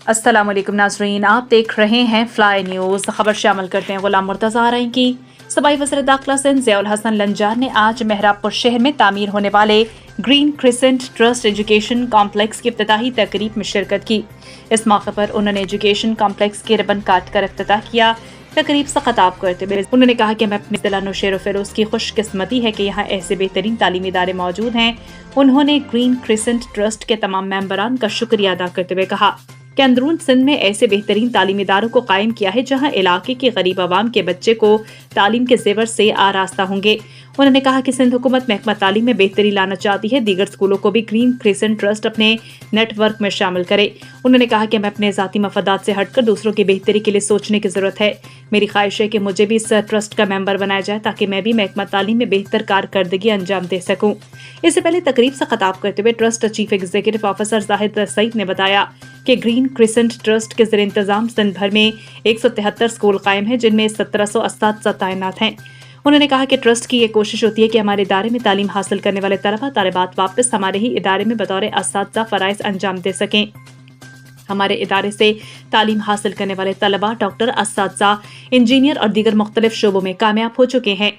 अस्सलाम वालेकुम नाज़रीन, आप देख रहे हैं फ्लाई न्यूज़। खबर शामिल करते हैं गुलाम मुर्तज़ा आरइन की। सूबाई वज़ीर दाखिला सिंध ज़ियाउल हसन लंजान ने आज मेहराबपुर शहर में तामीर होने वाले green crescent trust education complex की इफ्तिताही तकरीब में शिरकत की। इस मौके पर उन्होंने एजुकेशन कॉम्प्लेक्स के रिबन काट कर इफ्तिताह किया। तकरीब से खिताब करते हुए उन्होंने कहा कि मैं अपने ज़िला नौशेर फ़िरोज़ की खुशकिस्मती है कि यहाँ ऐसे बेहतरीन तालीमी इदारे मौजूद हैं। उन्होंने ग्रीन क्रिसेंट ट्रस्ट के तमाम मेंबरान का शुक्रिया अदा करते हुए कहा कि अंदरून सिंध में ऐसे बेहतरीन तालीमी इदारों को कायम किया है जहां इलाके के गरीब आवाम के बच्चे को तालीम के ज़ेवर से आरास्ता होंगे। उन्होंने कहा कि सिंध हुकूमत महकमा तालीम में बेहतरी लाना चाहती है, दीगर स्कूलों को भी ग्रीन क्रिसेंट ट्रस्ट अपने नेटवर्क में शामिल करे। उन्होंने कहा कि मैं अपने ज़ाती मफादात से हटकर दूसरों की बेहतरी के लिए सोचने की ज़रूरत है। मेरी ख्वाहिश है कि मुझे भी इस ट्रस्ट का मेंबर बनाया जाए ताकि मैं भी महकमा तालीम में बेहतर कारकर्दगी अंजाम दे सकूँ। इससे पहले तकरीब से खिताब करते हुए trust chief executive officer Zahid Saeed ने बताया कि ग्रीन क्रिसेंट ट्रस्ट के ज़रिए इंतजाम सिंध भर में 173 स्कूल कायम हैं, जिनमें 1700 असातिज़ा तैनात हैं। उन्होंने कहा कि ट्रस्ट की ये कोशिश होती है कि हमारे इदारे में तालीम हासिल करने वाले तलबा तालिबात वापस हमारे ही इदारे में बतौर असातिज़ा फ़राइज़ अंजाम दे सकें। हमारे इदारे से तालीम हासिल करने वाले तलबा डॉक्टर, असातिज़ा, इंजीनियर और दीगर मुख्तलिफ शोबों में कामयाब हो चुके हैं।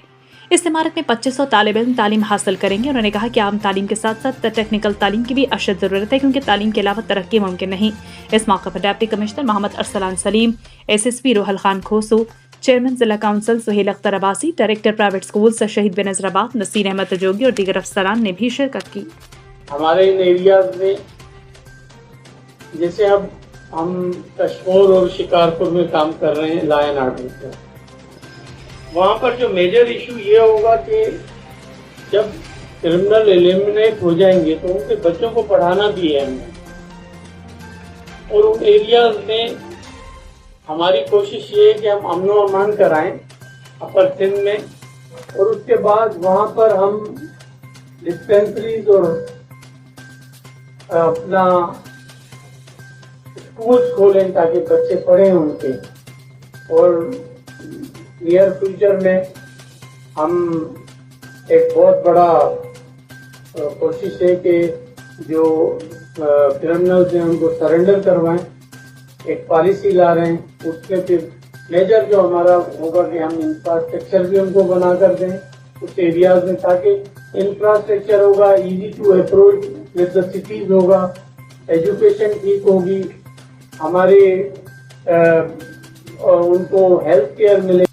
इस इमारत में 2500 तालिब इल्म तालीम हासिल करेंगे। उन्होंने कहा कि आम तालीम के साथ साथ टेक्निकल तालीम की भी अशद ज़रूरत है, क्योंकि तालीम के अलावा तरक्की मुमकिन नहीं। इस मौके पर deputy commissioner Mohammad Arsalan Saleem, SSP Rohail Khan Khoso, chairman जिला council Sohail Akhtar Abbasi, director private school Shaheed Benazirabad Naseer Ahmad तजोगी और दीगर अफसरान ने भी शिरकत की। हमारे इन एरियाज में जैसे अब हम कश्मीर और शिकारपुर में काम कर रहे हैं लायन आर्मी से, वहाँ पर जो मेजर इशू ये होगा कि जब क्रिमिनल एलिमिनेट हो जाएंगे तो उनके बच्चों को पढ़ाना भी है हमें, और उन एरियाज में हमारी कोशिश ये है कि हम अमन व अमान कराएं अपर सिंध में, और उसके बाद वहाँ पर हम डिस्पेंसरीज और अपना स्कूल्स खोलें ताकि बच्चे पढ़ें उनके। और नियर फ्यूचर में हम एक बहुत बड़ा कोशिश है कि जो क्रिमिनल्स हैं उनको सरेंडर करवाएं, एक पॉलिसी ला रहे हैं। उसमें फिर मेजर जो हमारा होगा कि हम इंफ्रास्ट्रक्चर भी उनको बना कर दें उस एरियाज में, ताकि इंफ्रास्ट्रक्चर होगा, easy to approach with the cities होगा, एजुकेशन ठीक होगी, हमारे उनको हेल्थ केयर मिलेगी।